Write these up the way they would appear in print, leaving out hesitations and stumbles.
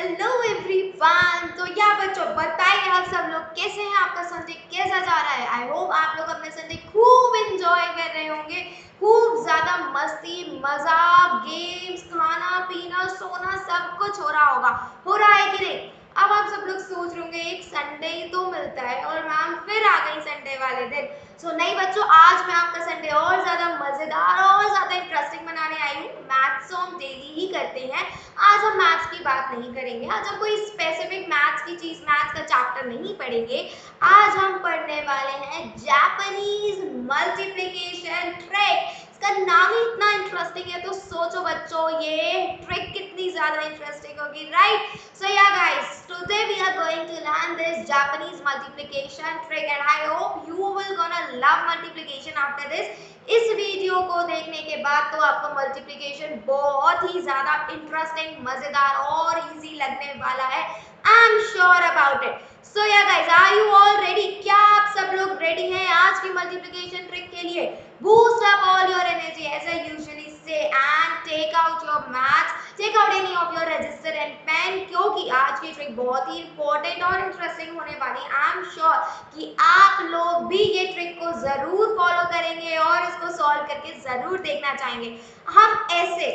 Hello everyone. तो या बच्चों बताइए आप सब लोग कैसे हैं, आपका संडे कैसा जा रहा है। आई होप आप लोग अपने संडे खूब एंजॉय कर रहे होंगे, खूब ज्यादा मस्ती मजाक गेम्स खाना पीना सोना सब कुछ हो रहा होगा। हो रहा है कि नहीं। अब आप सब लोग सोच रहे होंगे एक संडे ही तो मिलता है और मैम फिर आ गई संडे वाले दिन। सो नहीं बच्चों, आज मैं आपका संडे और ज्यादा मजेदार और ज्यादा इंटरेस्टिंग बनाने आई हूँ। मैथ्स तो हम डेली ही करते हैं, आज हम मैथ्स की बात नहीं करेंगे। आज हम कोई स्पेसिफिक मैथ्स की चीज मैथ्स का चैप्टर नहीं पढ़ेंगे। आज हम पढ़ने वाले हैं जापानीज मल्टीप्लिकेशन ट्रिक। इसका नाम ही इतना इंटरेस्टिंग है तो सोचो बच्चों ये ट्रिक कितनी ज्यादा इंटरेस्टिंग होगी, right. So yeah guys, today we are going to learn this Japanese multiplication trick and I hope you will gonna love multiplication after this. इस वीडियो को देखने के बाद तो आपको मल्टीप्लिकेशन बहुत ही ज्यादा इंटरेस्टिंग मजेदार और इजी लगने वाला है। I am sure about it. So yeah guys, are you all ready? क्या आप सब लोग रेडी हैं आज की मल्टीप्लिकेशन ट्रिक के लिए? Boost up all your energy as I usually say and take out your maths, take out any of your register and pen, क्योंकि आज की ट्रिक बहुत ही इंपॉर्टेंट और इंटरेस्टिंग होने वाली है। आई एम श्योर कि आप लोग भी ये ट्रिक को जरूर फॉलो करेंगे और इसको सॉल्व करके जरूर देखना चाहेंगे। हम ऐसे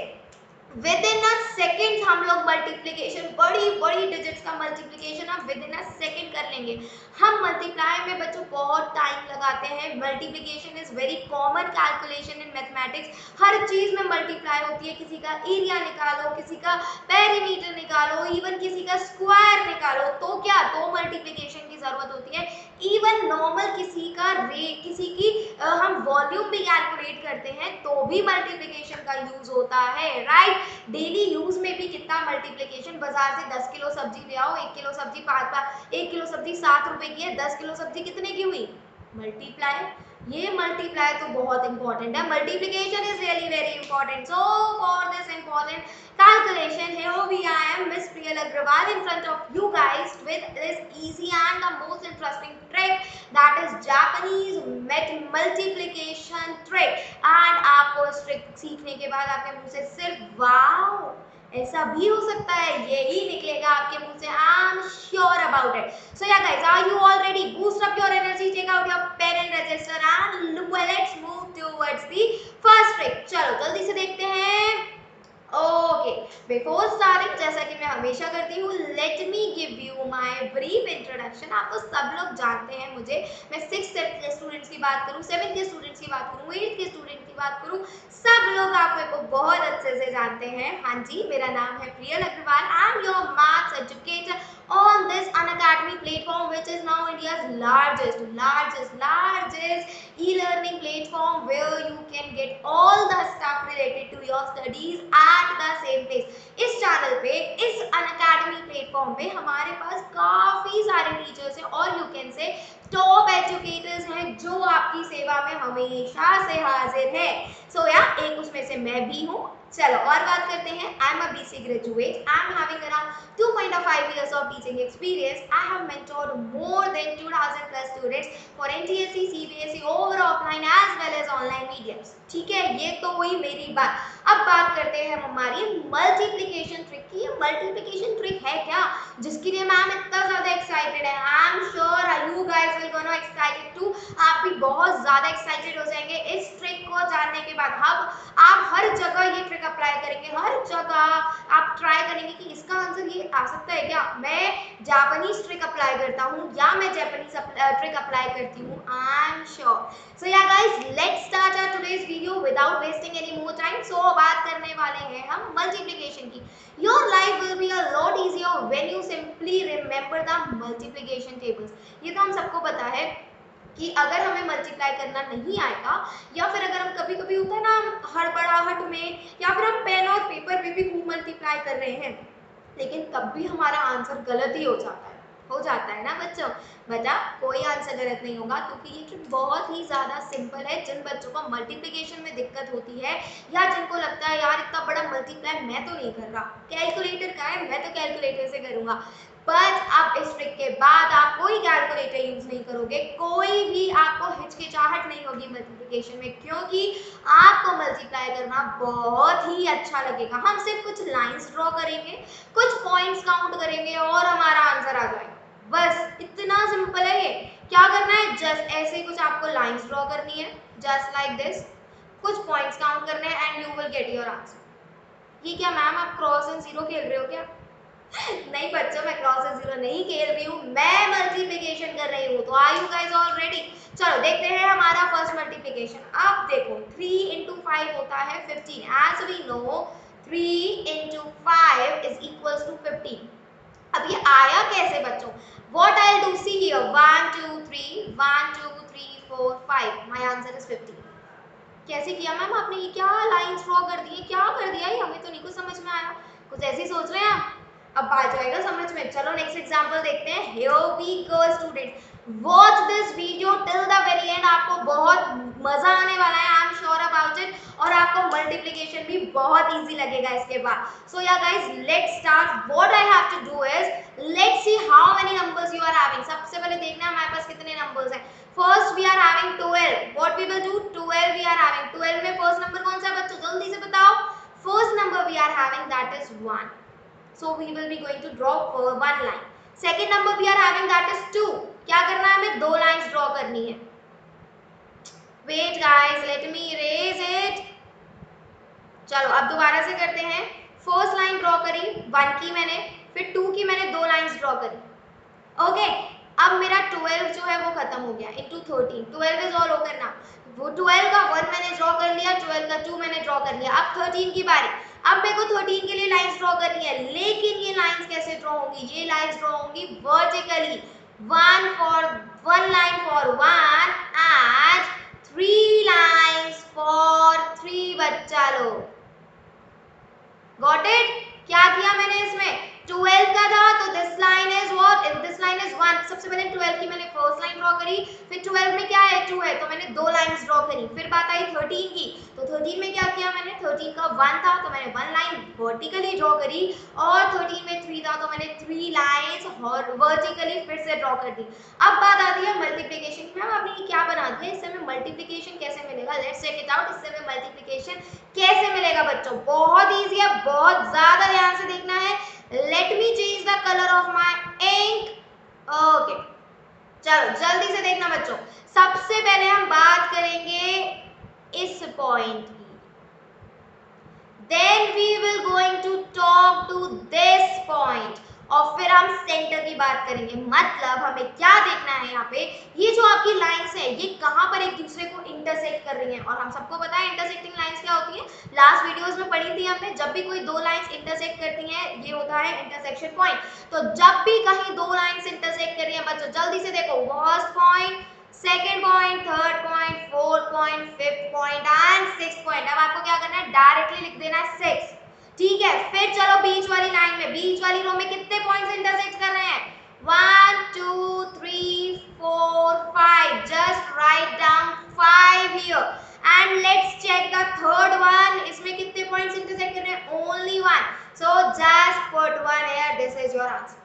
विद इन अ सेकेंड हम लोग मल्टीप्लिकेशन बड़ी बड़ी डिजिट्स का मल्टीप्लिकेशन हम विद इन अ सेकेंड कर लेंगे। हम मल्टीप्लाई में बच्चों बहुत टाइम लगाते हैं। Multiplication is very common calculation in mathematics. हर चीज में मल्टीप्लाई होती है। किसी का एरिया निकालो, किसी का पेरीमीटर निकालो, इवन किसी का स्क्वायर निकालो तो क्या तो मल्टीप्लिकेशन की जरूरत होती है। इवन नॉर्मल किसी का रेट, किसी की हम वॉल्यूम भी कैलकुलेट करते हैं तो भी मल्टीप्लिकेशन का यूज होता है, राइट। डेली यूज में भी कितना मल्टीप्लिकेशन, बाजार से 10 किलो सब्जी ले आओ, 1 किलो सब्जी 1 किलो सब्जी 7 रुपए की है, 10 किलो सब्जी कितने की हुई? मल्टीप्लाई। ये मल्टीप्लाई तो बहुत इंपॉर्टेंट है। Multiplication is really very important. So for this important calculation, here we I am Miss Priyal Agrawal in front of you guys with this easy and the most interesting trick, that is Japanese multiplication trick। and आपको इस trick सीखने के बाद आपके मुंह से सिर्फ wow ऐसा भी हो सकता है यही निकलेगा आपके मुंह से। I am sure about it. So yeah guys, are you all ready? Boost up your energy, take out your pen and register and let's move towards the first trick. चलो जल्दी से देखते हैं। ओके, बिफोर स्टार्टिंग जैसा कि मैं हमेशा करती हूँ, let me give you my brief introduction. आप तो सब लोग जानते हैं मुझे। मैं 6th के स्टूडेंट्स की बात करूँ, 7th के स्टूडेंट्स की बात करूँ, 8th के स्टूडेंट की बात करूँ, सब लोग आप मेरे को बहुत अच्छे से जानते हैं। हाँ जी, मेरा नाम है Priyal Agarwal. I am your maths educator on this Unacademy platform, which is now India's largest e-learning platform where you can get all the stuff related to your studies at the same place। इस channel पे, इस Unacademy platform पे हमारे पास काफी सारे teachers हैं और you can say top educators हैं जो आपकी सेवा में हमेशा से हाजिर है। सो या एक उसमें से मैं भी हूँ। चलो और बात करते हैं। I am a BC graduate. I am having around 2.5 years of teaching experience. I have mentored more than 2000 plus students for NTSC, CBSE, over offline as well as online mediums। ठीक है, ये तो हुई मेरी बात। अब बात करते हैं हमारी मल्टीप्लिकेशन ट्रिक की। मल्टीप्लिकेशन ट्रिक है क्या जिसके लिए मैम इतना ज्यादा एक्साइटेड है? I am sure you guys will gonna excited too. आप भी बहुत ज्यादा एक्साइटेड हो जाएंगे इस ट्रिक को जानने के बाद। आप हर जगह ये ट्रिक अप्लाई करेंगे, हर जगह आप ट्राई करेंगे कि इसका आंसर ये आ सकता है क्या। मैं जापानीज ट्रिक अप्लाई करता हूँ या मैं जापानीज ट्रिक अप्लाई करती हूँ। आई am sure. So yeah guys, let's start our today's video without wasting any more time. So बात करने वाले हैं हम मल्टीप्लिकेशन की। Your life will be a lot easier when you simply remember the multiplication tables. ये तो हम सबको पता है कि अगर हमें मल्टीप्लाई करना नहीं आएगा या फिर अगर हम कभी कभी होता है ना हड़बड़ाहट में या फिर हम पेन और पेपर पे भी खूब मल्टीप्लाई कर रहे हैं लेकिन तब भी हमारा आंसर गलत ही हो जाता है ना बच्चों। बेटा कोई आंसर गलत नहीं होगा क्योंकि ये ट्रिक बहुत ही ज्यादा सिंपल है। जिन बच्चों को मल्टीप्लिकेशन में दिक्कत होती है या जिनको लगता है यार इतना बड़ा मल्टीप्लाई मैं तो नहीं कर रहा, कैलकुलेटर का है मैं तो कैलकुलेटर से करूंगा, बट अब इस ट्रिक के बाद आप कोई कैलकुलेटर यूज नहीं करोगे, कोई भी आपको हिचकिचाहट नहीं होगी मल्टीप्लिकेशन में, क्योंकि आपको मल्टीप्लाई करना बहुत ही अच्छा लगेगा। हम सिर्फ कुछ लाइंस ड्रॉ करेंगे, कुछ पॉइंट्स काउंट करेंगे और हमारा आंसर आ जाएगा। बस इतना सिंपल है ये। क्या करना है, जस्ट ऐसे ही कुछ आपको लाइंस ड्रॉ करनी है, जस्ट लाइक दिस, कुछ पॉइंट्स काउंट करने हैं and you will get your answer. ये क्या मैम आप क्रॉस एंड जीरो खेल रहे हो क्या? नहीं बच्चों, मैं क्रॉस एंड जीरो नहीं खेल रही हूँ, मैं मल्टीप्लिकेशन कर रही हूँ। तो are you guys all ready? चलो देखते हैं हमारा फर्स्ट मल्टीप्लिकेशन। अब देखो 3 into 5 होता है 15। As we know 3 into 5 is equals to 15। अब ये आया कैसे बच्चों? What I'll do, see here, 1 2 3 1 2 3 4 5, my answer is 15। कैसे किया मैम आपने? ये क्या लाइंस ड्रॉ कर दी है, क्या कर दिया है? हमें तो नहीं कुछ समझ में आया। कुछ ऐसे ही सोच रहे हैं आप? अब आ जाएगा समझ में। चलो नेक्स्ट एग्जांपल देखते हैं। Here we go students, watch this video till the very end। आपको बहुत मजा आने वाला है, I am sure about it, और आपको मल्टीप्लिकेशन भी बहुत इजी लगेगा इसके बाद। So yeah guys let's start. What I have to do is let's see how many numbers you are having. सबसे पहले देखना है हमारे पास कितने नंबर्स हैं। First we are having 12। What we will do, 12 we are having. 12 में first number कौन सा है बच्चों, जल्दी से बताओ। First number we are having that is 1, so we will be going to draw for one line. Second number we are having that is 2। क्या करना है हमें, दो लाइंस ड्रॉ करनी है। Wait guys, let me erase it। चलो अब दोबारा से करते हैं। फर्स्ट लाइन ड्रॉ करी 1 की मैंने, फिर 2 की मैंने दो लाइंस ड्रॉ करी। ओके अब मेरा 12 जो है वो खत्म हो गया इनटू 13। 12 इज ऑल ओवर ना। वो 12 का 1 मैंने ड्रॉ कर लिया, 12 का 2 मैंने ड्रॉ कर लिया। अब 13 की बारी। अब मेरे को 13 के लिए लाइंस ड्रॉ करनी है, लेकिन ये लाइंस कैसे ड्रॉ होंगी? ये लाइंस ड्रॉ होंगी vertically. one line for 1 and 3 lines for 3 बच्चा लोग। Got it? क्या किया मैंने इसमें, 12 का था तो this line is what, this line is 1। सबसे पहले 12 की मैंने फर्स्ट लाइन ड्रॉ करी, फिर 12 में क्या है 2 है तो मैंने दो लाइंस ड्रॉ करी। फिर बात आई 13 की, तो 13 में क्या किया मैंने, 13 का 1 था तो मैंने 1 लाइन वर्टिकली ड्रॉ करी, और 13 में 3 था तो मैंने 3 लाइंस वर्टिकली फिर से ड्रॉ कर दी। अब बात आती है मल्टीप्लिकेशन की। मैम आपने ये क्या बना दिया, इससे हमें मल्टीप्लिकेशन कैसे मिलेगा? Let's check it out. इससे हमें मल्टीप्लिकेशन कैसे मिलेगा बच्चों? बहुत ईजी है, बहुत ज्यादा ध्यान से देखना है। Let me change the colour of my ink. Okay चलो जल्दी से देखना बच्चों। सबसे पहले हम बात करेंगे इस पॉइंट की, then we will going to talk to this point, और फिर हम सेंटर की बात करेंगे। मतलब हमें क्या देखना है यहाँ पे, ये जो आपकी लाइंस है ये कहाँ पर एक दूसरे को इंटरसेक्ट कर रही हैं। और हम सबको पता है इंटरसेक्टिंग लाइंस क्या होती है, लास्ट वीडियोस में पढ़ी थी हमने। जब भी कोई दो लाइंस इंटरसेक्ट करती हैं ये होता है इंटरसेक्शन पॉइंट। तो जब भी कहीं दो लाइंस इंटरसेक्ट कर रही हैं बच्चों, जल्दी से देखो, first point, second point, third point, fourth point, fifth point and sixth point. अब आपको क्या करना है, डायरेक्टली लिख देना है 6। ठीक है, फिर चलो बीच वाली लाइन में, बीच वाली रो में कितने पॉइंट्स इंटरसेक्ट कर रहे हैं, 1 2 3 4 5। Just write down 5 here and let's check the third one. इसमें कितने पॉइंट्स इंटरसेक्ट कर रहे हैं, only 1। So just put 1 here, this is your answer.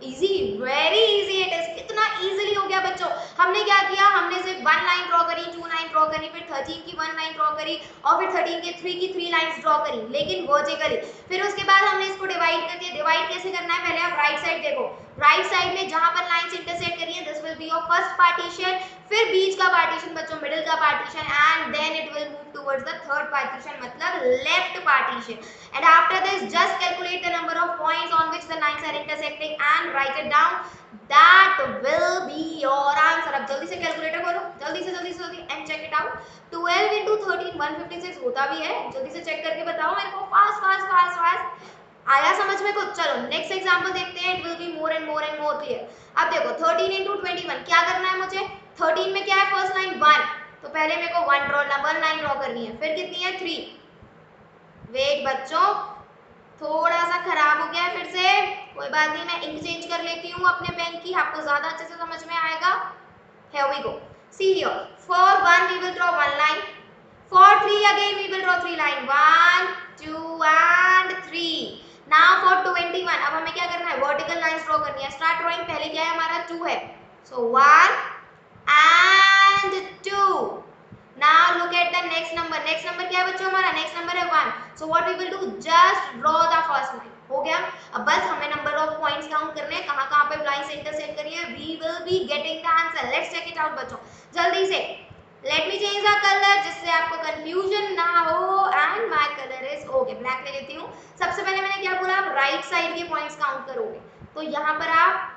Easy, very easy it is. कितना इजीली हो गया बच्चों। हमने क्या किया, हमने सिर्फ 1 लाइन ड्रॉ करी, 2 लाइन ड्रॉ करी, फिर 13 की 1 लाइन ड्रॉ करी, और फिर 13 के 3 की 3 लाइंस ड्रॉ करी, लेकिन वर्टिकली। फिर उसके बाद हमने इसको डिवाइड कर दिया। डिवाइड कैसे करना है, पहले आप राइट साइड देखो। राइट साइड में जहां पर लाइंस इंटरसेक्ट करी है, this will be your first partition, फिर बीच का पार्टीशन बच्चों, मिडिल का partition, and then it will move towards the third partition, मतलब left partition. And after this just calculate the number of points on which the lines are intersecting and write it down, that will be your answer. अब जल्दी से calculator खोलो, जल्दी से and check it out. 12 into 13 156 होता भी है, जल्दी से चेक करके बताओ मेरे को, फास्ट फास्ट फास्ट फास्ट। आया समझ में कुछ? चलो नेक्स्ट एग्जांपल देखते हैं, it will be more and more clear. अब देखो 13 into 21, क्या करना है मुझे, 13 में क्या है, फर्स्ट लाइन 1, तो पहले मेरे को 1 लाइन ड्रॉ करनी है। फिर कितनी है, 3। वेट बच्चों, थोड़ा सा खराब हो गया है फिर से, कोई बात नहीं, मैं इंक चेंज कर लेती हूँ अपने पेन की, आपको ज्यादा अच्छे से समझ में आएगा। Here we go. See here. For 1 we will draw 1 line. For 3 again we will draw 3 line. 1, 2 and 3. Now for 21. अब हमें क्या करना है, vertical lines draw करनी है। Start drawing। पहले क्या है हमारा, 2 है, so 1 and 2. Now look at the next number. Next number क्या है बच्चों हमारा, next number है 1. So what we will do, just draw the first line. हो गया। अब बस हमें नंबर ऑफ पॉइंट्स काउंट करने हैं, कहाँ कहाँ पे लाइंस इंटरसेक्ट करी है। We will be getting the answer. Let's check it out बच्चों, जल्दी से। Let me change the colour जिससे आपको कंफ्यूजन ना हो। And my colour is okay, black ले लेती हूँ। सबसे पहले मैंने क्या बोला, आप राइट साइड के पॉइंट्स काउंट करोगे। तो यहाँ पर आप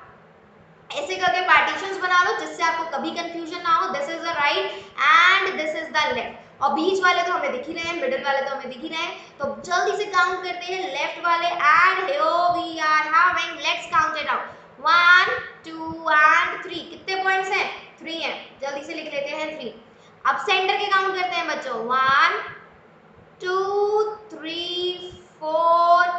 ऐसे करके पार्टीशंस बना लो जिससे आपको कभी कंफ्यूजन ना हो। This is the right and this is the left. और बीच वाले तो हमें दिख ही रहे हैं, मिडिल वाले तो हमें दिख ही रहे हैं। तो जल्दी से काउंट करते हैं लेफ्ट वाले। And here we are having, let's count it out. 1 2 and 3। कितने पॉइंट्स हैं? 3 हैं। जल्दी से लिख लेते हैं 3। अब सेंटर के काउंट करते हैं बच्चों। 1 2 3 4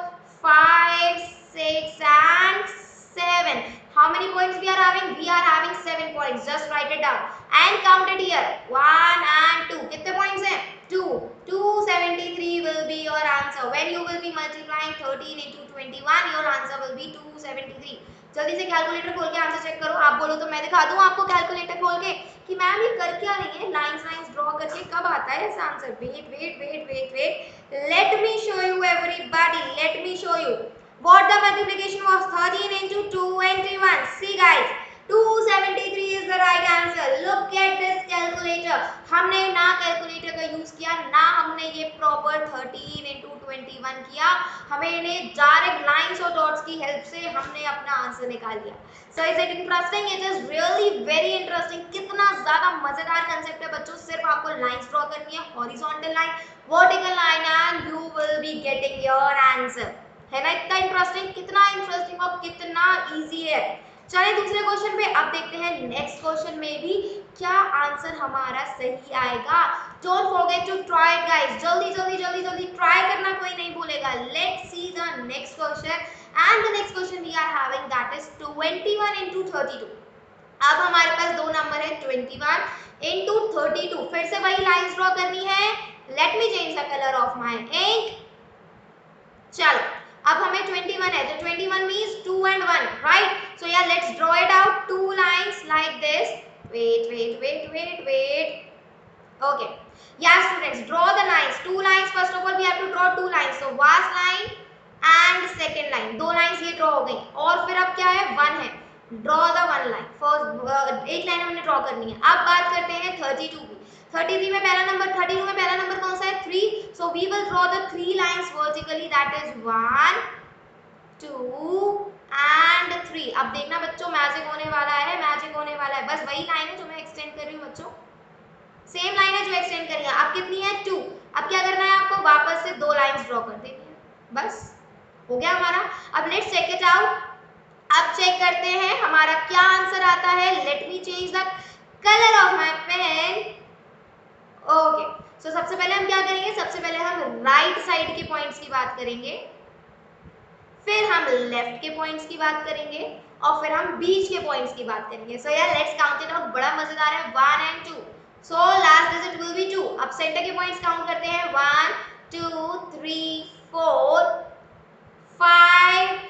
5 6 and 7. How many points we are having? We are having 7 points. Just write it down and count it here. 1 and 2. कितने points हैं? 2. 273 will be your answer. When you will be multiplying 13 into 21, your answer will be 273. जल्दी से calculator खोल के answer check करो। आप बोलो तो मैं दिखा दूं आपको कैलकुलेटर खोल के कि मैम ये कर क्या रही है, लाइंस लाइंस ड्रॉ करके कब आता है ऐसा answer. Wait wait wait wait wait, let me show you everybody, let me show you what the multiplication was. 13 into 21. See guys, 273 is the right answer. Look at this calculator. हमने ना calculator का use किया, ना हमने ये proper 13 into 21 किया। हमें इन्हें डायरेक्ट लाइंस और डॉट्स की हेल्प से हमने अपना आंसर निकाल लिया। So is it interesting? It is really very interesting. कितना ज्यादा मजेदार कंसेप्ट है बच्चों। सिर्फ आपको लाइंस ड्रॉ करनी है, horizontal line, vertical line, and you will be getting your answer. है ना इतना इंटरेस्टिंग, कितना इंटरेस्टिंग और कितना इजी है। चलिए दूसरे क्वेश्चन पे अब देखते हैं नेक्स्ट क्वेश्चन में भी क्या आंसर हमारा सही आएगा। Don't forget to try it guys, जल्दी जल्दी जल्दी जल्दी ट्राई करना, कोई नहीं भूलेगा। Let's see the next question and the next question we are having that is 21 into 32। अब हमारे पास दो नंबर है 21 into 32। फिर से वही लाइंस ड्रॉ करनी है। Let me change the colour of my ink. चलो अब हमें 21 है, तो 21 means 2 and 1, right? So yeah, let's draw it out. Two lines like this. Wait, wait, wait, wait, wait. Okay. Yeah, students, draw the lines. Two lines. First of all, we have to draw two lines. So first line and second line. दो lines ये draw हो गई। और फिर अब क्या है? 1 है। Draw the one line. First एक line हमने draw करनी है। अब बात करते हैं 32 की। 33 में पहला नंबर, 32 में पहला नंबर कौन सा है? 3. So we will draw the 3 lines vertically. That is 1 2 and 3. अब देखना बच्चों, मैजिक होने वाला है, मैजिक होने वाला है। बस वही लाइन है जो मैं एक्सटेंड कर रही हूँ बच्चों, सेम लाइन है जो एक्सटेंड करी है। अब कितनी है? 2। अब क्या करना है आपको? वापस से दो लाइंस ड्रॉ कर देनी है, बस हो गया हमारा। अब लेट्स चेक इट आउट। अब चेक करते हैं हमारा क्या आंसर आता है। Let me change the colour of my pen. Okay, so सबसे पहले हम क्या करेंगे? सबसे पहले हम राइट साइड के पॉइंट्स की बात करेंगे, फिर हम लेफ्ट के पॉइंट्स की बात करेंगे, और फिर हम बीच के पॉइंट्स की बात करेंगे। सो यार लेट्स काउंट इट आउट, बड़ा मजेदार है। 1 and 2, so last digit will be 2। अब सेंटर के पॉइंट्स काउंट करते हैं। 1 2 3 4 5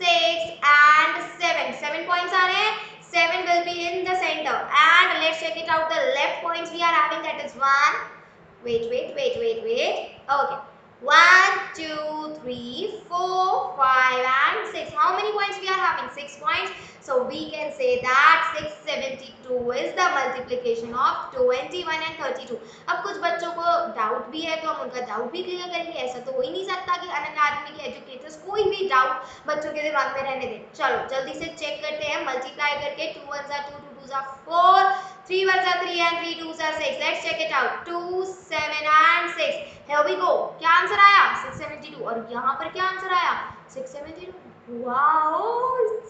6 and 7। 7 points are there. 7 will be in the center. And let's check it out. The left points we are having, that is 1. Wait, wait, wait, wait, wait. Okay. 1 2 3 4 5 and 6. How many points we are having? 6 points. So we can say that 672 is the multiplication of 21 and 32. अब कुछ बच्चों को doubt भी है तो हम उनका doubt भी क्लियर करेंगे। ऐसा तो हो ही नहीं सकता कि अनन्य आदमी के एजुकेटर्स कोई भी डाउट बच्चों के दिमाग में रहने दें। चलो जल्दी से चेक करते हैं मल्टीप्लाई करके। 2 1 जा 2, 2 2 जा 4, 3 1 जा 3 and 3 2 जा 6। Let's check it out. 2 7 and 6। Here we go. क्या आंसर आया? 672। और यहाँ पर क्या आंसर आया? 672। Wow,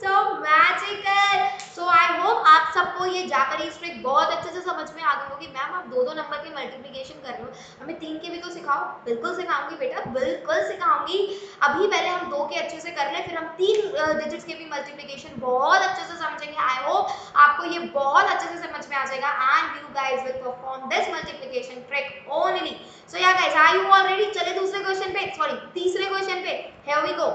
so magical. So I hope आप सबको ये जापानीज ट्रिक बहुत अच्छे से समझ में आ गई होगी। मैम आप दो नंबर की मल्टीप्लिकेशन कर रहे हो, हमें 3 के भी तो सिखाओ। बिल्कुल सिखाऊंगी बेटा, बिल्कुल सिखाऊंगी। अभी पहले हम 2 के अच्छे से कर ले, फिर हम 3 डिजिट्स के भी मल्टीप्लिकेशन बहुत अच्छे से समझेंगे। आई होप आपको ये बहुत अच्छे से समझ में आ जाएगा and you guys will perform this multiplication trick only. So yeah guys, are you all ready? चलिए दूसरे क्वेश्चन पे, सॉरी तीसरे क्वेश्चन पे। Here we go.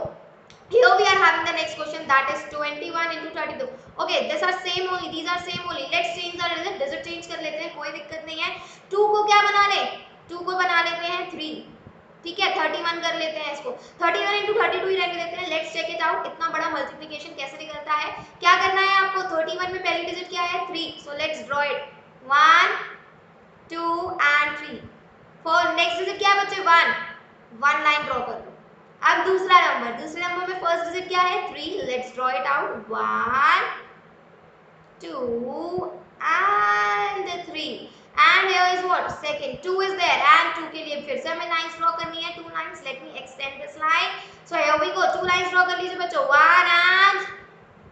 Here we are having the next question, that is 21 into 32. Okay, these are same only, these are same only. Let's change the digit, change कर लेते हैं, कोई दिक्कत नहीं है। 2 को क्या बना ले? 2 को बना लेते हैं 3। ठीक है 31 कर लेते हैं इसको, 31 इंटू 32 ही रहने देते हैं। लेट्स चेक इट आउट, इतना बड़ा मल्टीप्लिकेशन कैसे निकलता है। क्या करना है आपको, 31 में पहली डिजिट क्या है 3, so let's draw it 1 2 and 3। For next digit क्या है बच्चे 1, 1 लाइन ड्रॉ कर लो। अब दूसरे नंबर में फर्स्ट डिजिट क्या है 3, let's draw it out 1 2 and 3 and here is what second 2 is there and 2 के लिए फिर से हमें लाइंस ड्रॉ करनी है, 2 lines. Let me extend this line. So here we go, 2 lines draw कर लीजिए बच्चों 1 and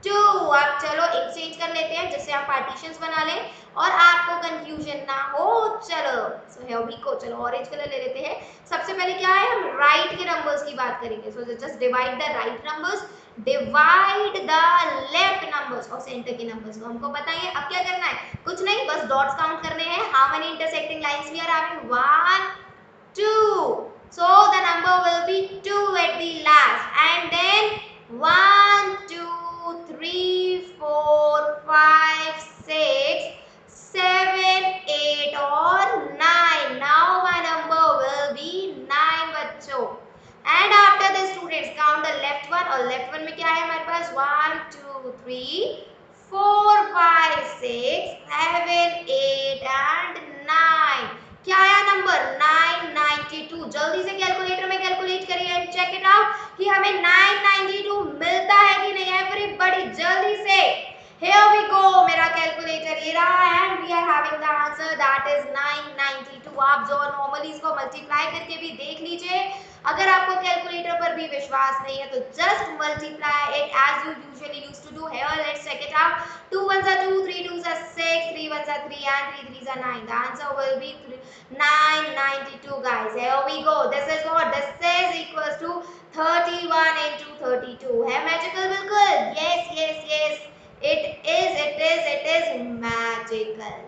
2. अब चलो एक्सचेंज कर लेते हैं जिससे हम पार्टीशंस बना लें और आपको कंफ्यूजन ना हो। चलो सो हियर वी गो, चलो ऑरेंज कलर ले लेते हैं। सबसे पहले क्या है, हम राइट के नंबर्स की बात करेंगे। So just divide the right numbers, divide the left numbers और सेंटर के नंबर्स को हमको पता है। अब क्या करना है, कुछ नहीं, बस डॉट्स काउंट करने हैं। How many intersecting lines we are having 1 2, so the number will be 2 at the last and then 1 2 3 4 5 6 7 8 और 9. Now my number will be 9 बच्चों। And after this students count the left one, और left one में क्या है हमारे पास 1 2 3 4 5 6 7 8 and 9। क्या आया number 992। जल्दी से कैलकुलेटर में कैलकुलेट करिए एंड चेक इट आउट कि हमें 992 मिलता है कि नहीं। एवरीबॉडी जल्दी से, here we go, मेरा कैलकुलेटर ये रहा and we are having the answer that is 992। आप जो नॉर्मली इसको मल्टीप्लाई करके भी देख लीजिए। अगर आपको कैलकुलेटर पर भी विश्वास नहीं है तो just multiply it as you usually used to do. Here let's check it out, 2 1s are 2, 3 2s are 6, 3 1s are 3 and 3 3s are 9. The answer will be 992 guys. Here we go, this is what, this is equals to 31 into 32 है magical बिल्कुल। yes yes yes it is magical।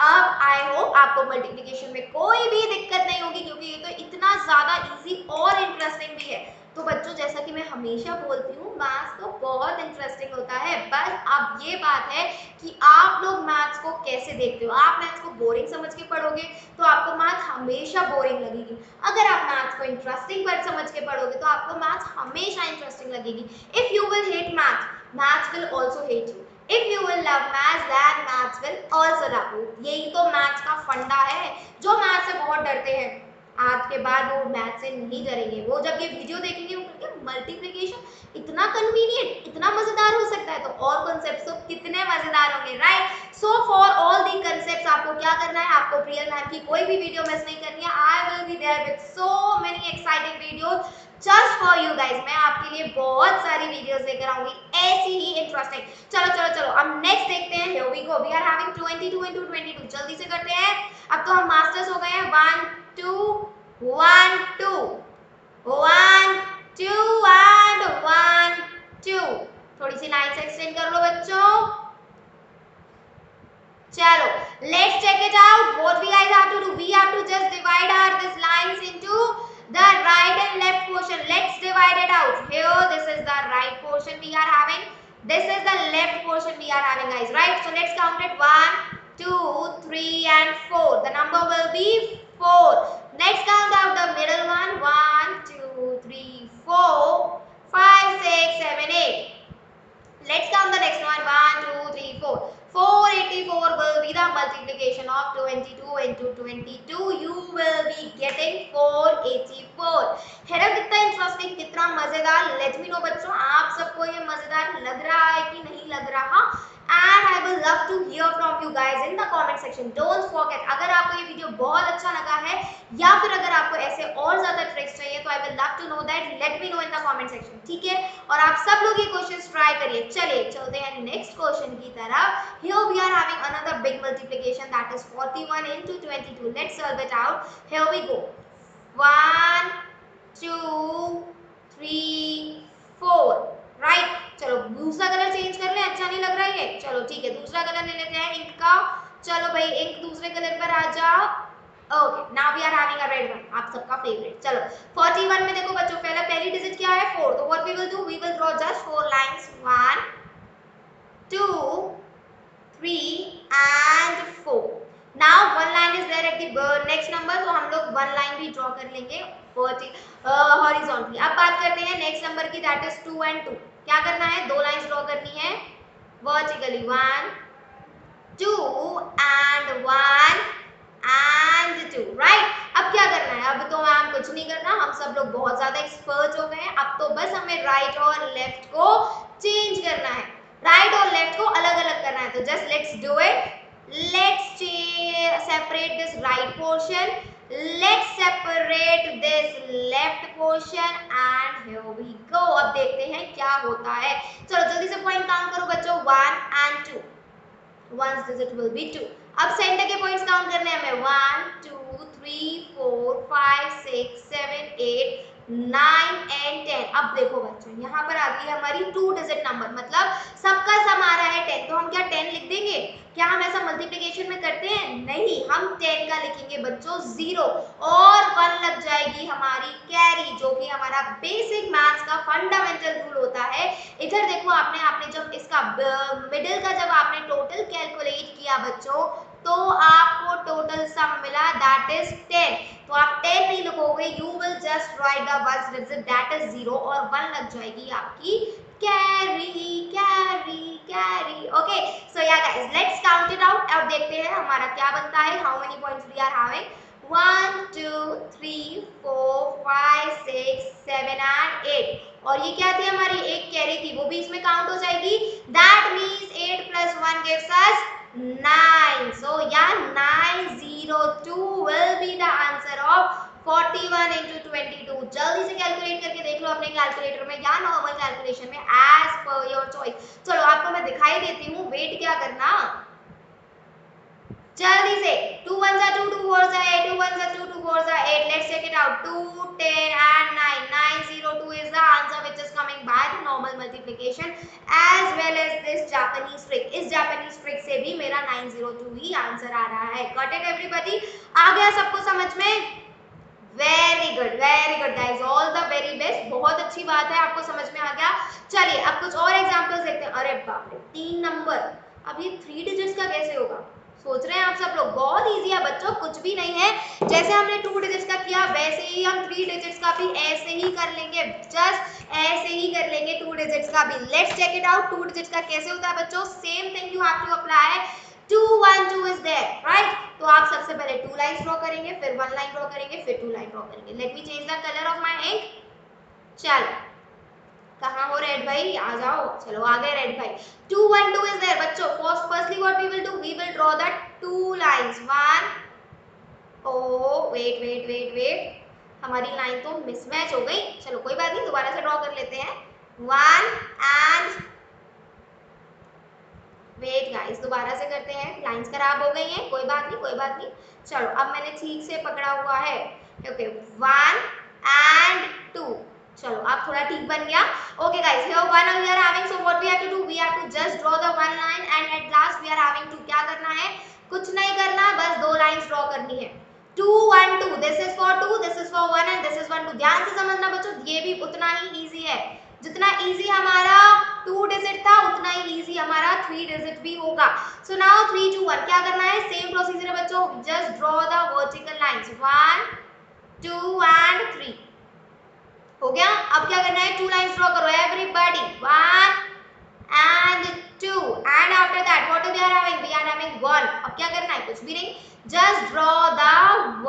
अब आई hope आपको multiplication में कोई भी दिक्कत नहीं होगी क्योंकि ये तो इतना ज्यादा इजी और इंटरेस्टिंग भी है। तो बच्चों जैसा कि मैं हमेशा बोलती हूँ मैथ्स तो बहुत इंटरेस्टिंग होता है, बस अब ये बात है कि आप लोग मैथ्स को कैसे देखते हो। आप मैथ्स को बोरिंग समझ के पढ़ोगे तो आपको मैथ हमेशा बोरिंग लगेगी। अगर आप मैथ्स को इंटरेस्टिंग पर समझ के पढ़ोगे तो आपको मैथ्स हमेशा इंटरेस्टिंग लगेगी। If you will hate maths will also hate you. If you will love maths, then maths will also love you। यही तो मैथ्स का फंडा है। जो मैथ्स से बहुत डरते हैं आज के बाद वो मैथ्स से नहीं डरेंगे। वो जब ये वीडियो देखेंगे वो कहेंगे मल्टीप्लिकेशन इतना कन्वीनियंट, इतना मजेदार हो सकता है, तो और कॉन्सेप्ट्स तो कितने मजेदार होंगे, right. So for all the concepts आपको क्या करना है, आपको प्रियल मैम की कोई भी वीडियो मिस नहीं करनी है। I will be there with so many exciting videos just for you guys. मैं आपके लिए बहुत सारी वीडियोस लेकर आऊंगी ऐसी ही इंटरेस्टिंग। चलो चलो चलो अब नेक्स्ट देखते हैं। Here we go, we are having 22 into 22। जल्दी से करते हैं, अब तो हम मास्टर्स हो गए हैं। 1 2 1 2 1 2 and 1 2। थोड़ी सी लाइन एक्सटेंड कर लो बच्चों। चलो let's check it out. What we guys have to do, we have to just divide our this lines into the right and left portion. Let's divide it out. Here this is the right portion we are having, this is the left portion we are having guys, right? So let's count it 1 2 3 and 4. The number will be 4. Next count out the middle one, 1 2 3 4 5 6 7 8. Let's count the next one, 1 2 3 4. 484 will be the multiplication of 22 into 22. You will be getting 484। है ना कितना interesting, कितना मजेदार। Late me no बच्चों आप सबको ये मजेदार लग रहा है कि नहीं लग रहा। And I will love to hear from you guys in the comment section. Don't forget, अगर आपको ये वीडियो बहुत अच्छा लगा है या फिर अगर आपको ऐसे और ज्यादा ट्रिक्स चाहिए तो I will love to know that. Let me know in the comment section, ठीक है। और आप सब लोग ये क्वेश्चंस ट्राई करिए। चलिए चलते हैं नेक्स्ट क्वेश्चन की तरफ। Here we are having another big multiplication, that is 41 into 22. Let's solve it out. Here we go. 1 2 3 4, right. चलो दूसरा कलर चेंज कर लें, अच्छा नहीं लग रहा है ये। चलो ठीक है दूसरा कलर ले लेते हैं इंक का। चलो भाई इंक दूसरे कलर पर आ जाओ। Okay now we are having a red one, आप सबका फेवरेट। चलो 41 में देखो बच्चों पहली डिजिट क्या है 4, तो what we will do, we will draw just 4 lines 1 2 3 and 4। Now one line is there at the next number, तो हम लोग वन लाइन भी ड्रॉ कर लेंगे हॉरिजॉन्टली। अब बात करते हैं नेक्स्ट नंबर की, दैट इज 2 and 2। क्या करना है, दो लाइंस ड्रॉ करनी है वर्टिकली, 1 2 and 1 and 2, राइट। अब क्या करना है, अब तो मैम कुछ नहीं करना, हम सब लोग बहुत ज्यादा एक्सपर्ट हो गए हैं। अब तो बस हमें राइट और लेफ्ट को चेंज करना है, राइट और लेफ्ट को अलग अलग करना है। तो just let's do it. Let's separate this right portion. Let's separate this left portion and here we go। अब देखते हैं क्या होता है। चलो जल्दी से पॉइंट काउंट करो बच्चों, 1 and 2। One's digit will be 2। अब सेंटर के पॉइंट्स काउंट करने हैं हमें, 1 2 3 4 5 6 7 8 9 and 10। अब देखो बच्चों यहाँ पर आ गई है हमारी 2 डिजिट नंबर, मतलब सबका सम आ रहा है 10। तो हम क्या 10 लिख देंगे? क्या हम ऐसा मल्टीप्लिकेशन में करते हैं? नहीं, हम 10 का लिखेंगे बच्चों 0 और 1 लग जाएगी हमारी कैरी, जो कि हमारा बेसिक मैथ्स का फंडामेंटल रूल होता है। इधर देखो आपने जब इसका मिडिल का जब आपने टोटल कैलकुलेट किया बच्चों, तो आपको टोटल सम मिला दैट इज 10। तो आप 10 नहीं लिखोगे, you will just write the first digit that is 0 और 1 लग जाएगी आपकी carry carry carry. Okay, so yeah guys let's count it out. अब देखते हैं हमारा क्या बनता है, how many points we are having. 1 2 3 4 5 6 7 and 8। और ये क्या थी हमारी, एक कैरी थी, वो भी इसमें काउंट हो जाएगी। That means 8 + 1 gives us 9। So yeah, 902 will be the answer of 41 into 22। जल्दी से कैलकुलेट करके देख लो अपने कैलकुलेटर में या नॉर्मल कैलकुलेशन में, एज पर योर चॉइस। चलो आपको मैं दिखाई देती हूँ, वेट क्या करना जल्दी से। 2 1s are 2, 2 4s are 8, 2 1s are 2, 2 4s are 8। Let's check it out। 2 10 and 9, 902 is the answer which is coming by the normal multiplication as well as this Japanese trick। इस Japanese trick से भी मेरा 902 ही answer आ रहा है। Got it everybody? आ गया सबको समझ में? Very good guys, all the very best. बहुत अच्छी बात है, आपको समझ में आ गया। चलिए अब कुछ और एग्जांपल्स देखते हैं। अरे बाप रे, 3 नंबर, अब ये 3 डिजिट्स का कैसे होगा? सोच रहे हैं आप सब लोग? बहुत इजी है बच्चों, कुछ भी नहीं है। जैसे हमने 2 डिजिट्स का किया वैसे ही हम 3 डिजिट्स का भी ऐसे ही कर लेंगे, जस्ट ऐसे ही कर लेंगे 2 डिजिट्स का भी। Let's check it out 2 digits का कैसे होता है बच्चों। Same thing you have to apply. 2 1 2 is there, right. तो आप सबसे पहले 2 लाइंस ड्रॉ करेंगे, फिर 1 लाइन ड्रॉ करेंगे, फिर 2 लाइन ड्रॉ करेंगे। Let me change the colour of my ink. चलो कहाँ हो रेड भाई, आ जाओ। चलो आ गए रेड भाई। 2 1 2 इज देयर बच्चों। Firstly what we will do, we will draw the 2 lines. 1 oh wait, हमारी लाइन तो मिसमैच हो गई। चलो कोई बात नहीं, दोबारा से ड्रॉ कर लेते हैं। 1 एंड वेट गाइस, दोबारा से करते हैं, लाइंस खराब हो गई हैं, कोई बात नहीं। चलो अब मैंने ठीक से पकड़ा हुआ है। Okay 1 and 2। चलो अब थोड़ा ठीक बन गया। Okay guys, here 1 we are having, so what we have to do, we have to just draw the 1 line and at last we are having to क्या करना है, कुछ नहीं करना, बस 2 लाइंस ड्रॉ करनी है। 2 1 2, this is for 2, this is for 1 and this is 1 2। ध्यान से समझना बच्चों, ये भी उतना ही इजी है। जितना इजी हमारा 2 डिजिट था उतना ही इजी हमारा 3 डिजिट भी होगा। सो नाउ 3 2 1 क्या करना है, सेम प्रोसीजर है बच्चों, just draw the vertical lines 1 2 and 3। हो गया। अब क्या करना है, 2 लाइंस ड्रॉ करो everybody, 1 and 2 and after that what we are having, we are having 1। अब क्या करना है, कुछ भी नहीं, just draw the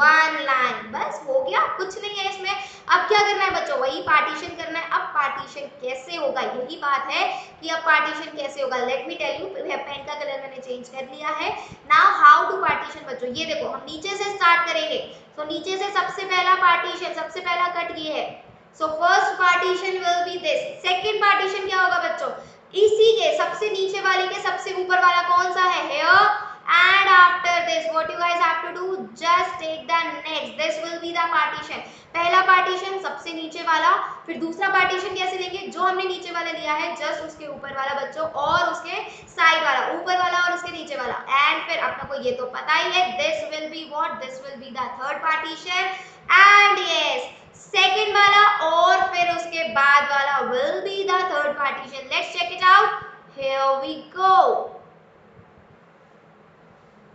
1 line। बस हो गया, कुछ नहीं है इसमें। अब क्या करना है बच्चों, वही पार्टीशन करना है। अब पार्टीशन कैसे होगा, यही बात है कि अब पार्टीशन कैसे होगा। Let me tell you, pen का कलर मैंने चेंज कर लिया है। नाउ हाउ टू पार्टीशन बच्चों, ये देखो हम नीचे से स्टार्ट करेंगे। तो नीचे से सबसे पहला पार्टीशन, सबसे पहला कट ये है। So first partition will be this. Second partition क्या होगा बच्चों, इसी के सबसे नीचे वाले के सबसे ऊपर वाला कौन सा है, here and after this what you guys have to do, just take the next, this will be the partition। पहला पार्टीशन सबसे नीचे वाला, फिर दूसरा पार्टीशन कैसे लेंगे, जो हमने नीचे वाला लिया है जस्ट उसके ऊपर वाला बच्चों, और उसके साइड वाला, ऊपर वाला और उसके नीचे वाला, एंड फिर अपने को ये तो पता ही है, this will be what, this will be the third partition and yes second वाला और फिर उसके बाद वाला will be the third partition। Let's check it out। Here we go।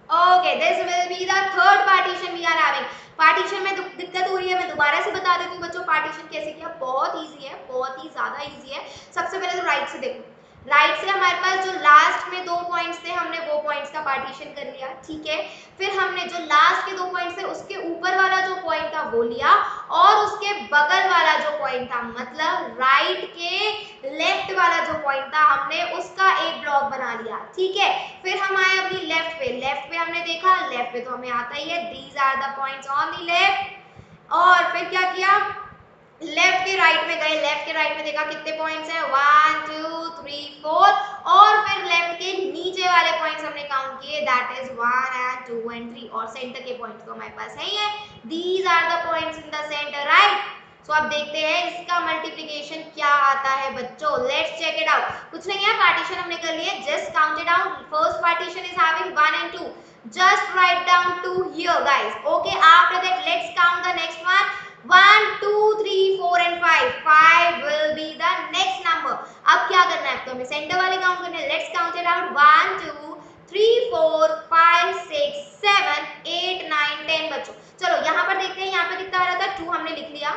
Okay, this will be the third partition we are having. Partition में दिक्कत हो रही है, मैं दोबारा से बता देती हूँ बच्चों पार्टीशन कैसे किया। बहुत इजी है, बहुत ही ज्यादा इजी है। सबसे पहले तो राइट से देखो, राइट से हमारे पास जो लास्ट में 2 पॉइंट्स थे हमने वो पॉइंट्स का पार्टीशन कर लिया, ठीक है। फिर हमने जो लास्ट के 2 पॉइंट्स थे उसके ऊपर वाला जो पॉइंट था वो लिया और उसके बगल वाला जो पॉइंट था मतलब राइट के लेफ्ट वाला जो पॉइंट था हमने उसका एक ब्लॉक बना लिया, ठीक है। फिर हम आए अपनी लेफ्ट पे, लेफ्ट पे हमने देखा, लेफ्ट पे तो हमें आता ही है, these are the points on the left. और फिर क्या किया, लेफ्ट के राइट में गए, लेफ्ट के राइट में देखा कितने पॉइंट्स हैं 1 2 3 4 और फिर लेफ्ट के नीचे वाले पॉइंट्स हमने काउंट किए, दैट इज 1 एंड 2 एंड 3 और सेंटर के पॉइंट्स तो हमारे पास है ही है, these are the points in the centre, right. So अब देखते हैं इसका मल्टीप्लिकेशन क्या आता है बच्चों, लेट्स चेक इट आउट। कुछ नहीं है, पार्टीशन हमने कर लिए, just count it out. First partition is having 1 and 2, just write down 2 here guys, okay। After that let's count the next one, 1 2 3 4 and 5, 5 will be the next number। अब क्या करना है, तो हमें सेंटर वाले काउंट करने हैं, लेट्स काउंट इट आउट 1 2 3 4 5 6 7 8 9 10 बच्चों। चलो यहाँ पर देखते हैं, यहाँ पे कितना आ रहा था 2 हमने लिख लिया,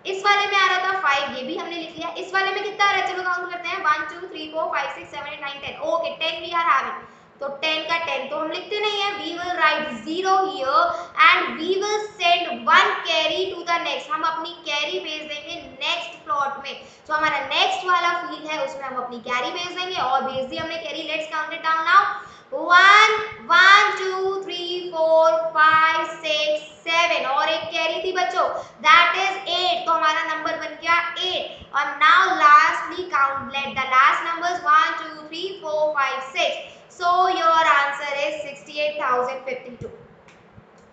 इस वाले में आ रहा था 5 ये भी हमने लिख लिया, इस वाले में कितना आ रहा है चलो काउंट करते हैं 1 2 3 4 5 6 7 8 9 10, ओके 10 वी आर हैविंग। तो 10 का 10 तो हम लिखते नहीं है, we will write 0 here and we will send 1 carry to the next, हम अपनी कैरी भेज देंगे नेक्स्ट प्लॉट में, जो हमारा नेक्स्ट वाला फील्ड है उसमें हम अपनी कैरी भेज देंगे और भेज दी हमने carry. Let's count it down now, 1 1 2 3 4 5 6 7 और एक कैरी थी बच्चों दैट इज 8, तो हमारा नंबर बन गया 8। और now lastly count, let the last numbers 1 2 3 4 5 6, so your answer is 68,052।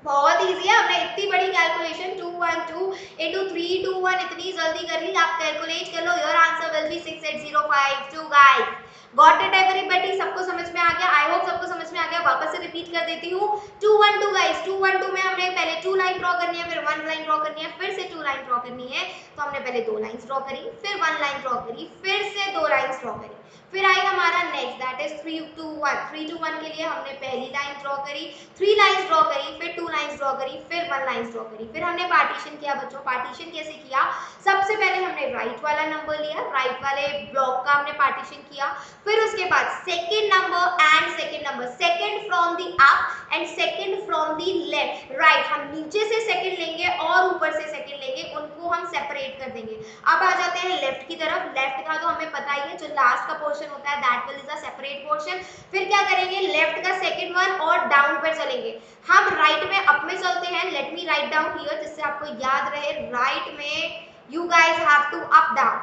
बहुत इजी है, हमने इतनी बड़ी कैलकुलेशन 212 into 321 इतनी जल्दी कर ली, आप कैलकुलेट कर लो, your answer will be 68052 guys. Got it everybody, सबको समझ में आ गया, आई होप सबको समझ में आ गया। वापस से रिपीट कर देती हूँ, 212 गाइस, 212 में हमने पहले 2 लाइन ड्रॉ करनी है, फिर 1 लाइन ड्रॉ करनी है, फिर से 2 लाइन ड्रॉ करनी है। तो हमने पहले 2 लाइंस ड्रॉ करी, फिर 1 लाइन ड्रॉ करी, फिर से 2 लाइंस ड्रॉ करी, फिर आई हमारा नेक्स्ट दैट इज 3 2 1, 3 2 1 के लिए हमने पहली लाइन ड्रॉ करी, 3 लाइंस ड्रॉ करी, फिर 2 लाइंस ड्रॉ करी, फिर 1 लाइंस ड्रॉ करी, फिर हमने पार्टीशन किया बच्चों। पार्टीशन कैसे किया, सबसे पहले हमने राइट वाला नंबर लिया, राइट वाले ब्लॉक का हमने पार्टीशन किया, फिर उसके बाद second number and second number, second from the up and second from the left, right. हम नीचे से सेकंड लेंगे और ऊपर से सेकंड लेंगे, उनको हम सेपरेट कर देंगे। अब आ जाते हैं लेफ्ट की तरफ, लेफ्ट का तो हमें पता ही है, जो लास्ट का पोर्शन होता है that will is a separate portion. फिर क्या करेंगे, लेफ्ट का सेकंड वन और डाउन पर चलेंगे। हम राइट में अप में चलते हैं, let me write down here जिससे आपको याद रहे, राइट में you guys have to up down,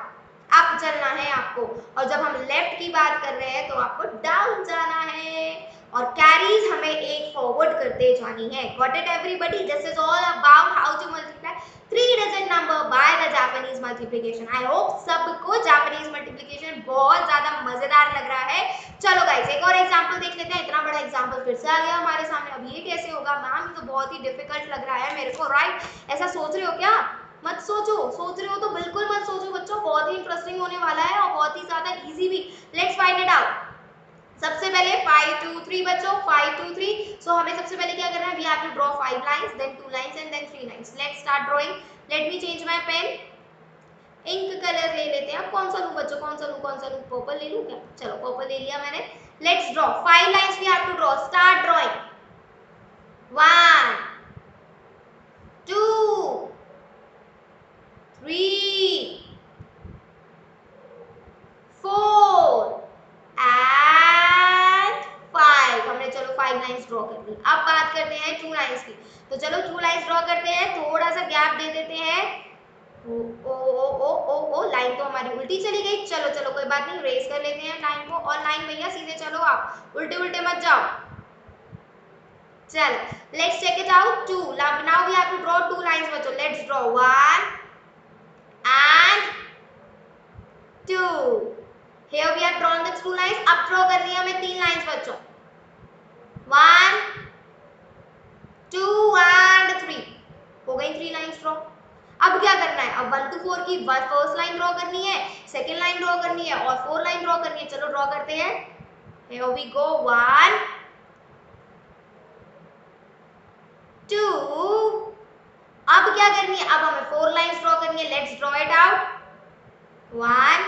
up चलना है आपको, और जब हम लेफ्ट की बात कर रहे हैं तो आपको डाउन जाना है, और कैरीज हमें एक फॉरवर्ड करते जानी है। Got it everybody, this is all about how to multiply 3 digit number by the Japanese multiplication. I hope सबको जापानीज मल्टीप्लिकेशन बहुत ज्यादा मजेदार लग रहा है। चलो गाइस एक और एग्जांपल देख लेते हैं, इतना बड़ा एग्जांपल फिर से आ गया हमारे सामने, अब ये कैसे होगा मैम, ये तो बहुत ही डिफिकल्ट लग रहा है मेरे को, राइट। ऐसा सोच रहे हो क्या, मत सोचो, सोच रहे हो तो बिल्कुल मत सोचो बच्चों, बहुत ही इंटरेस्टिंग होने वाला है और बहुत ही ज्यादा इजी भी। Let's find it out. सबसे पहले 5 2 3 बच्चों, 5 2 3, सो हमें सबसे पहले क्या करना है, we have to draw 5 lines, then 2 lines and then 3 lines. Let's start drawing, let me change my pen, ink colour ले लेते हैं। अब कौन सा लूं बच्चों, कौन सा लूं, कौन सा लूं, पर्पल ले लूं क्या, चलो पर्पल ले लिया मैंने। Let's draw 5 lines, we have to draw, start drawing, 1 2 3 4 and 5, हमने चलो 5 लाइंस ड्रॉ कर दी। अब बात करते हैं 2 लाइंस की, तो चलो 2 लाइंस ड्रॉ करते हैं, थोड़ा सा गैप दे देते हैं। ओ ओ ओ ओ ओ ओ, लाइन तो हमारी उल्टी चली गई, चलो चलो कोई बात नहीं, रेस कर लेते हैं लाइन को, और लाइन भैया सीधे चलो, आप उल्टे उल्टे मत जाओ। चल let's check it out, 2, now we have to draw 2 lines बच्चों, let's draw 1 and 2, here we have drawn the 2 lines। अब ड्रॉ करनी है हमें 3 लाइंस बच्चों, 1 2 and 3, हो गई 3 लाइंस ड्रॉ। अब क्या करना है, अब 1 to 4 की फर्स्ट लाइन ड्रॉ करनी है, सेकंड लाइन ड्रॉ करनी है और 4 लाइन ड्रॉ करनी है। चलो ड्रॉ करते हैं, here we go, 1 2। अब क्या करनी है, अब हमें 4 लाइंस ड्रॉ करनी है। Let's draw it out. 1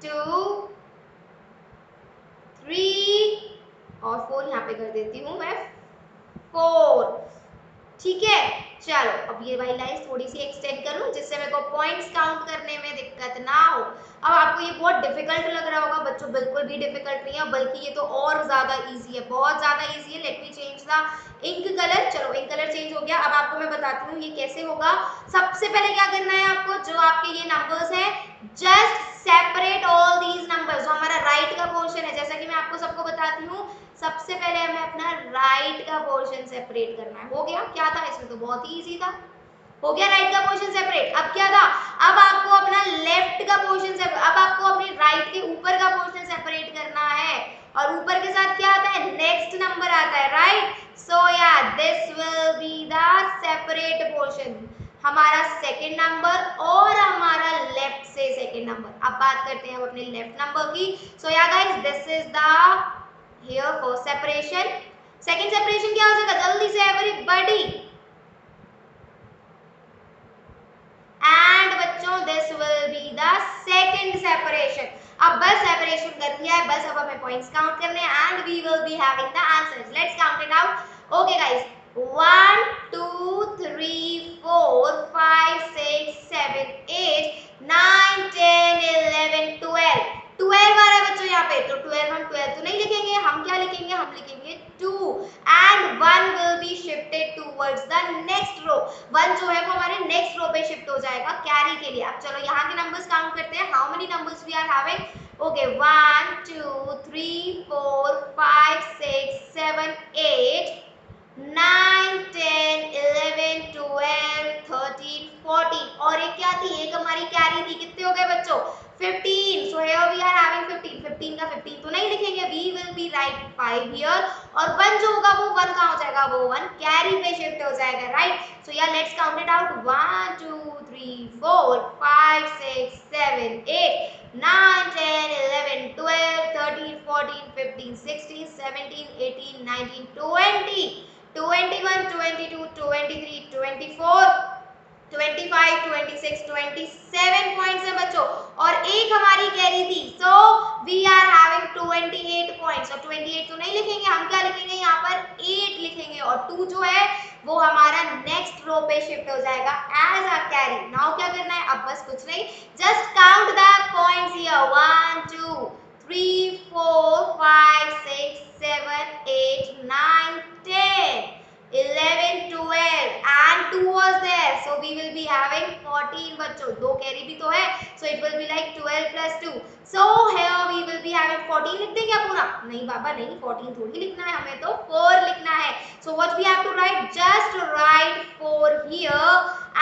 2 3 और 4 यहाँ पे कर देती हूँ मैं 4। ठीक है, चलो अब ये वाली लाइन थोड़ी सी एक्सटेंड कर लूं जिससे मेरे को पॉइंट्स काउंट करने में दिक्कत ना हो। अब आपको ये बहुत डिफिकल्ट लग रहा होगा बच्चों, बिल्कुल भी डिफिकल्ट नहीं है, बल्कि ये तो और ज्यादा इजी है, बहुत ज्यादा इजी है। Let me change the ink colour. चलो इंक कलर चेंज हो गया। अब आपको मैं बताती हूँ ये कैसे होगा। सबसे पहले क्या करना है आपको, जो आपके ये नंबर्स हैं just separate all these numbers. जो हमारा राइट का पोर्शन है, जैसा कि मैं आपको सबको बताती हूँ, सबसे पहले हमें अपना राइट का पोर्शन सेपरेट करना है। हो गया, क्या था इसमें, तो बहुत ही इजी था। हो गया राइट का पोर्शन सेपरेट। अब क्या था, अब आपको अपना लेफ्ट का पोर्शन सेपरेट, अब आपको अपनी राइट के ऊपर का पोर्शन सेपरेट करना है। और ऊपर के साथ क्या आता है, नेक्स्ट नंबर आता है, राइट। सो या this will be the separate portion, हमारा सेकंड नंबर और हमारा लेफ्ट से सेकंड नंबर। अब बात करते हैं हम अपने लेफ्ट नंबर की। सो yeah guys this is the here first separation। second separation क्या हो जाएगा, जल्दी से everybody। and बच्चों this will be the second separation। अब बस separation कर दिया है, बस अब हमें points count करने हैं and we will be having the answers। let's count it out। okay guys, 1 2 3 4 5 6 7 8 9 10 11 12 12 आ रहा है बच्चों यहाँ पे। तो 12 हम 12 तो नहीं लिखेंगे, हम क्या लिखेंगे, हम लिखेंगे 2 and 1 will be shifted towards the next row। 1 जो है वो हमारे नेक्स्ट रो पे शिफ्ट हो जाएगा कैरी के लिए। अब चलो यहाँ के नंबर्स काउंट करते हैं, how many numbers we are having. Okay 1 2 3 4 5 6 7 8 9 10 11 12 13 14 और एक क्या थी, एक हमारी कैरी थी। कितने हो गए बच्चों, 15। So here we are having 15। 15 का 15 तो नहीं लिखेंगे, we will be write 5 here. और 1 जो होगा वो 1 कहाँ हो जाएगा, वो 1 कैरी पे शिफ्ट हो जाएगा, राइट। सो या let's count it out. 1 2 3 4 5 6 7 8 9 10 11 12 13 14 15 16 17 18 19 20 21 22 23 24 25 26 27 points है बच्चों। और एक हमारी कैरी थी, so we are having 28 points. और 28 तो नहीं लिखेंगे, हम क्या लिखेंगे यहाँ पर 8 लिखेंगे। और 2 जो है वो हमारा नेक्स्ट रो पे शिफ्ट हो जाएगा एज अ कैरी। नाउ क्या करना है, अब बस कुछ नहीं, just count the points here. 1 2 3 4 5 6 7 8 9 10 11 12 and 2 was there, so we will be having 14 बच्चों। दो कैरी भी तो है, so it will be like 12 plus 2, so here we will be having 14। लिखते क्या पूरा, नहीं बाबा नहीं, 14 थोड़ी लिखना है, हमें तो 4 लिखना है। so what we have to write, just write 4 here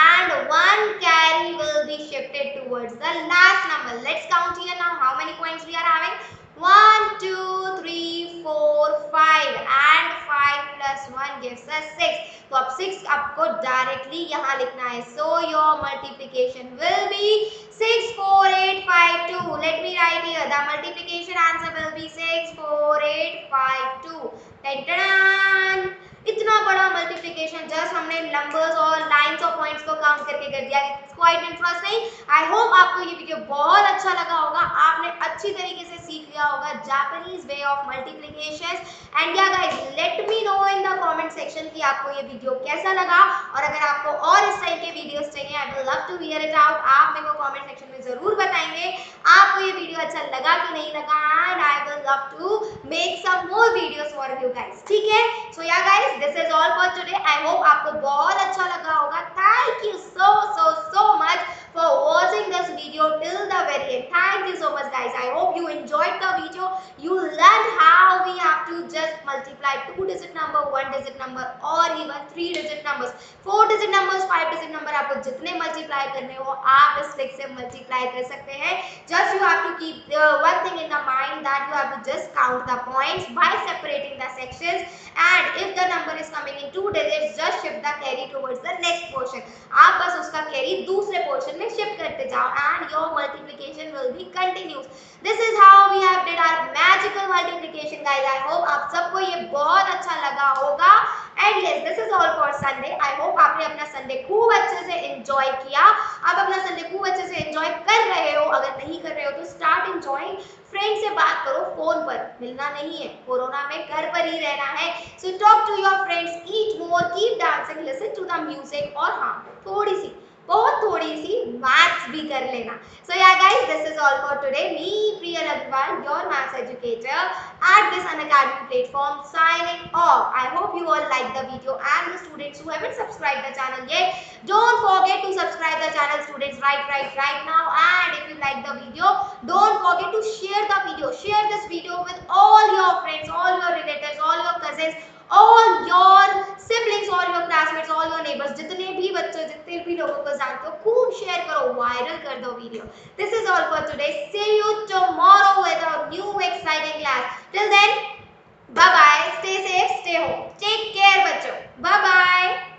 and 1 carry will be shifted towards the last number। let's count here now how many points we are having। 1 2 3 4 5 and 5 plus 1 gives us 6। तो अब 6 आपको directly यहाँ लिखना है। so your multiplication will be 6 4 8 5 2। let me write here, the multiplication answer will be 6 4 8 5 2। Ton इतना बड़ा multiplication just हमने numbers और लाइंस और पॉइंट्स को काउंट करके कर दिया। It's quite interesting. I hope आपको ये वीडियो बहुत अच्छा लगा होगा, आपने अच्छी तरीके से सीख लिया होगा Japanese way of multiplication. And yeah guys let me know in the comment section कि आपको ये वीडियो कैसा लगा। और अगर आपको और इस टाइप के वीडियोस चाहिए, I will love to hear it out. आप मेरे को कमेंट सेक्शन में जरूर बताएंगे आपको ये वीडियो अच्छा लगा कि नहीं लगा, and I will love to make some more videos for you guys. ठीक है, so yeah guys this is all for today. I hope आपको बहुत अच्छा लगा होगा। Thank you so much for watching this video till the very end। thank you so much guys, I hope you enjoyed the video, you learned how we have to just multiply 2 digit number, 1 digit number or even 3 digit numbers, 4 digit numbers, 5 digit number। आपको जितने multiply करने हो आप इस trick से multiply कर सकते हैं। just you have to keep one thing in the mind that you have to just count the points by separating the sections, and if the number is coming in 2 digits just shift the carry towards the next portion। आप बस उसका carry दूसरे portion में shift करते जाओ and your multiplication will be continued. This is how we have did our magical multiplication guys. I hope आप सबको ये बहुत अच्छा लगा होगा and yes this is all for Sunday. I hope आपने अपना Sunday खूब अच्छे से enjoy किया. आप अपना Sunday खूब अच्छे से enjoy कर रहे हो. अगर नहीं कर रहे हो तो start enjoying. फ्रेंड से बात करो फोन पर, मिलना नहीं है, कोरोना में घर पर ही रहना है. So talk to your friends, eat more, keep dancing, listen to the music और हाँ थोड़ी सी बहुत थोड़ी सी मैथ्स भी कर लेना. So yeah guys this is all for today. Me Priyal Agarwal, your maths educator at this Unacademy platform, signing off. I hope you all like the video and the students who haven't subscribed the channel yet, don't forget to subscribe the channel students right now. And if you like the video, don't forget to share the video. Share this video with all your friends, all your relatives, all your cousins, all your siblings, all your classmates, all your neighbors. जितने भी बच्चों, जितने भी लोगों को जानते हो, खूब शेयर करो, वायरल कर दो video. This is all for today. See you tomorrow with a new exciting class. Till then, bye bye. Stay safe, stay home. Take care, बच्चों. Bye bye.